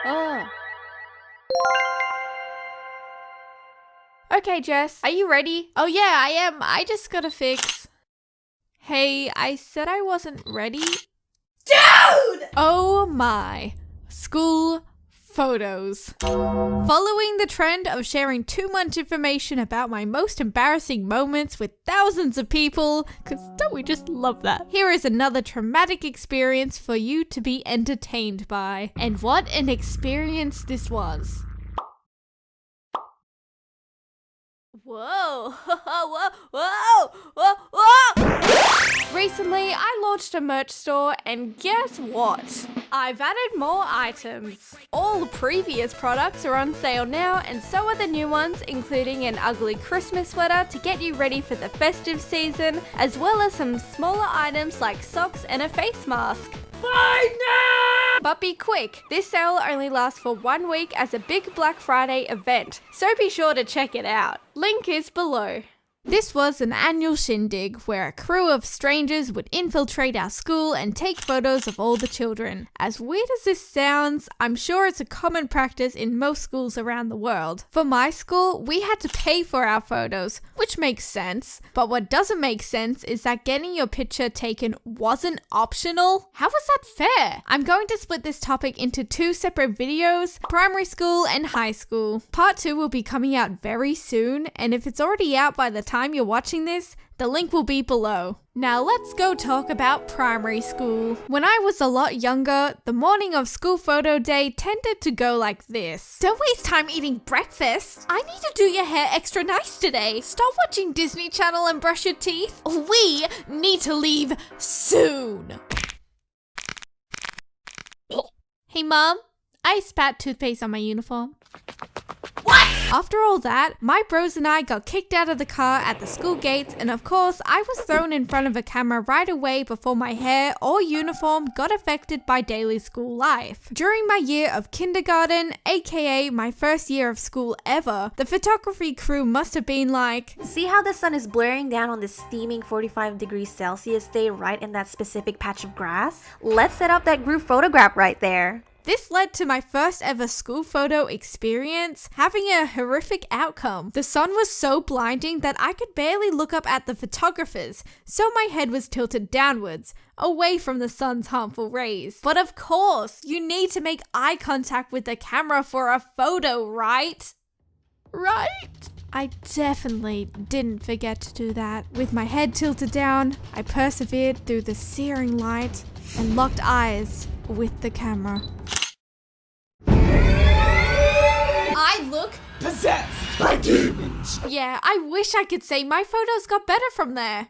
Oh. Okay, Jess, are you ready? Oh yeah, I am. I just gotta fix. Hey, I said I wasn't ready. Dude! Oh my. School photos. Following the trend of sharing too much information about my most embarrassing moments with thousands of people, because don't we just love that? Here is another traumatic experience for you to be entertained by. And what an experience this was. Whoa, whoa, whoa, whoa, whoa! Recently, I launched a merch store, and guess what? I've added more items. All the previous products are on sale now, and so are the new ones, including an ugly Christmas sweater to get you ready for the festive season, as well as some smaller items like socks and a face mask. Buy now! But be quick, this sale only lasts for 1 week as a big Black Friday event, so be sure to check it out. Link is below. This was an annual shindig where a crew of strangers would infiltrate our school and take photos of all the children. As weird as this sounds, I'm sure it's a common practice in most schools around the world. For my school, we had to pay for our photos, which makes sense. But what doesn't make sense is that getting your picture taken wasn't optional. How was that fair? I'm going to split this topic into 2 separate videos, primary school and high school. Part 2 will be coming out very soon, and if it's already out by the time you're watching this, the link will be below. Now let's go talk about primary school. When I was a lot younger, the morning of school photo day tended to go like this. Don't waste time eating breakfast. I need to do your hair extra nice today. Stop watching Disney Channel and brush your teeth. We need to leave soon. Hey Mom, I spat toothpaste on my uniform. What? After all that, my bros and I got kicked out of the car at the school gates, and of course, I was thrown in front of a camera right away before my hair or uniform got affected by daily school life. During my year of kindergarten, aka my first year of school ever, the photography crew must have been like, see how the sun is blaring down on this steaming 45 degrees Celsius day right in that specific patch of grass? Let's set up that group photograph right there. This led to my first ever school photo experience having a horrific outcome. The sun was so blinding that I could barely look up at the photographers, so my head was tilted downwards, away from the sun's harmful rays. But of course, you need to make eye contact with the camera for a photo, right? Right? I definitely didn't forget to do that. With my head tilted down, I persevered through the searing light and locked eyes with the camera. I look Possessed by demons. Yeah, I wish I could say my photos got better from there.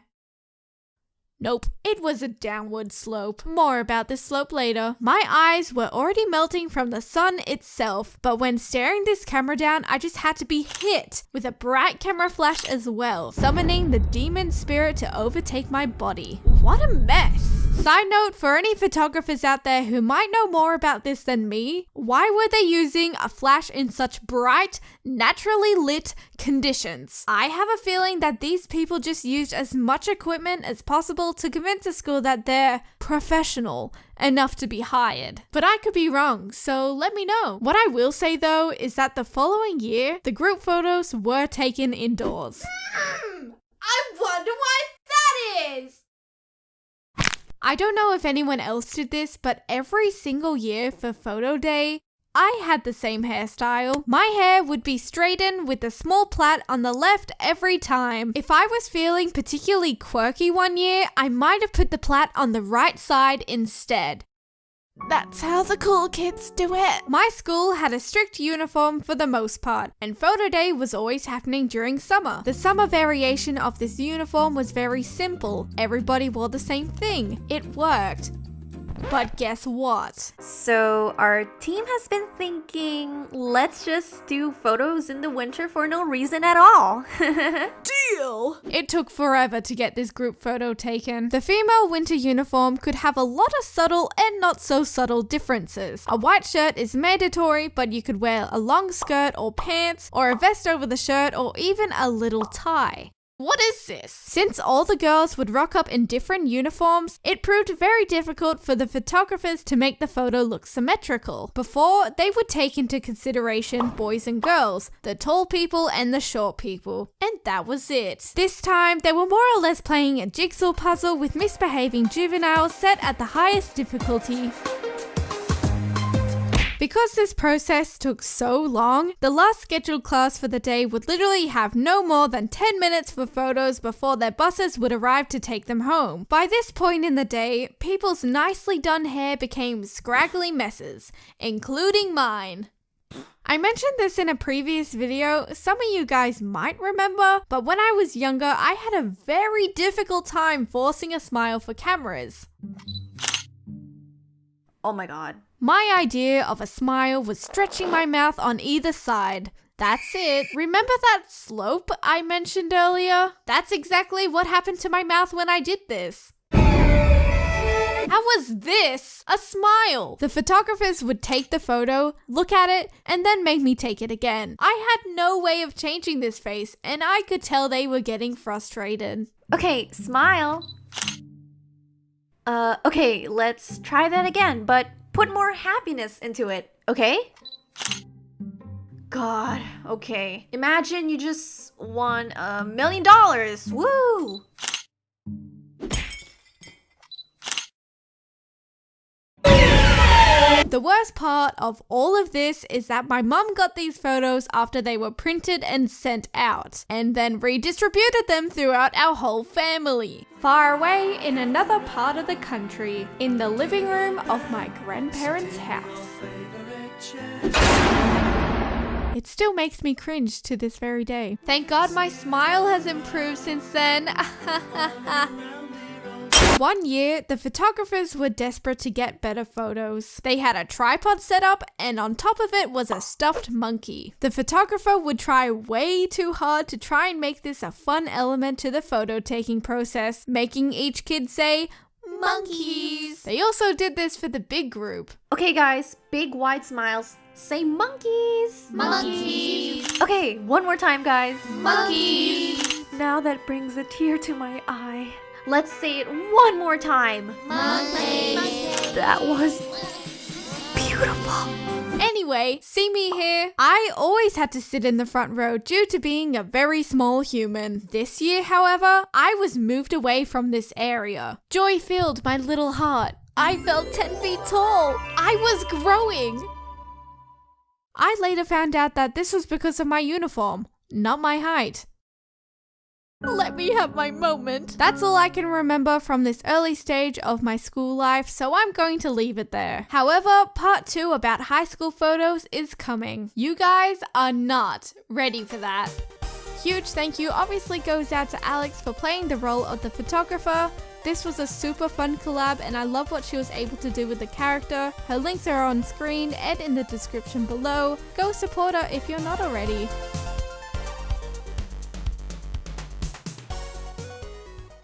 Nope, it was a downward slope. More about this slope later. My eyes were already melting from the sun itself, but when staring this camera down, I just had to be hit with a bright camera flash as well, summoning the demon spirit to overtake my body. What a mess! Side note, for any photographers out there who might know more about this than me, why were they using a flash in such bright, naturally lit conditions? I have a feeling that these people just used as much equipment as possible to convince a school that they're professional enough to be hired. But I could be wrong, so let me know. What I will say though is that the following year, the group photos were taken indoors. I wonder what that is! I don't know if anyone else did this, but every single year for photo day, I had the same hairstyle. My hair would be straightened with a small plait on the left every time. If I was feeling particularly quirky one year, I might have put the plait on the right side instead. That's how the cool kids do it. My school had a strict uniform for the most part, and photo day was always happening during summer. The summer variation of this uniform was very simple. Everybody wore the same thing. It worked. But guess what? So our team has been thinking, let's just do photos in the winter for no reason at all. Deal! It took forever to get this group photo taken. The female winter uniform could have a lot of subtle and not so subtle differences. A white shirt is mandatory, but you could wear a long skirt or pants, or a vest over the shirt, or even a little tie. What is this? Since all the girls would rock up in different uniforms, it proved very difficult for the photographers to make the photo look symmetrical. Before, they would take into consideration boys and girls, the tall people and the short people. And that was it. This time, they were more or less playing a jigsaw puzzle with misbehaving juveniles set at the highest difficulty. Because this process took so long, the last scheduled class for the day would literally have no more than 10 minutes for photos before their buses would arrive to take them home. By this point in the day, people's nicely done hair became scraggly messes, including mine. I mentioned this in a previous video, some of you guys might remember, but when I was younger, I had a very difficult time forcing a smile for cameras. Oh my god. My idea of a smile was stretching my mouth on either side. That's it. Remember that slope I mentioned earlier? That's exactly what happened to my mouth when I did this. How was this a smile? The photographers would take the photo, look at it, and then make me take it again. I had no way of changing this face, and I could tell they were getting frustrated. Okay, smile. Okay, let's try that again, but put more happiness into it, okay? God, okay. Imagine you just won $1 million. Woo! The worst part of all of this is that my mum got these photos after they were printed and sent out, and then redistributed them throughout our whole family. Far away in another part of the country, in the living room of my grandparents' house. It still makes me cringe to this very day. Thank God my smile has improved since then. One year, the photographers were desperate to get better photos. They had a tripod set up, and on top of it was a stuffed monkey. The photographer would try way too hard to try and make this a fun element to the photo taking process, making each kid say, "Monkeys." They also did this for the big group. Okay guys, big wide smiles. Say monkeys. Monkeys. Okay, one more time guys. Monkeys. Now that brings a tear to my eye. Let's say it one more time. Monkeys. That was beautiful. Anyway, see me here. I always had to sit in the front row due to being a very small human. This year, however, I was moved away from this area. Joy filled my little heart. I felt 10 feet tall. I was growing. I later found out that this was because of my uniform, not my height. Let me have my moment. That's all I can remember from this early stage of my school life, so I'm going to leave it there. However, part 2 about high school photos is coming. You guys are not ready for that. Huge thank you obviously goes out to Alex for playing the role of the photographer. This was a super fun collab and I love what she was able to do with the character. Her links are on screen and in the description below. Go support her if you're not already.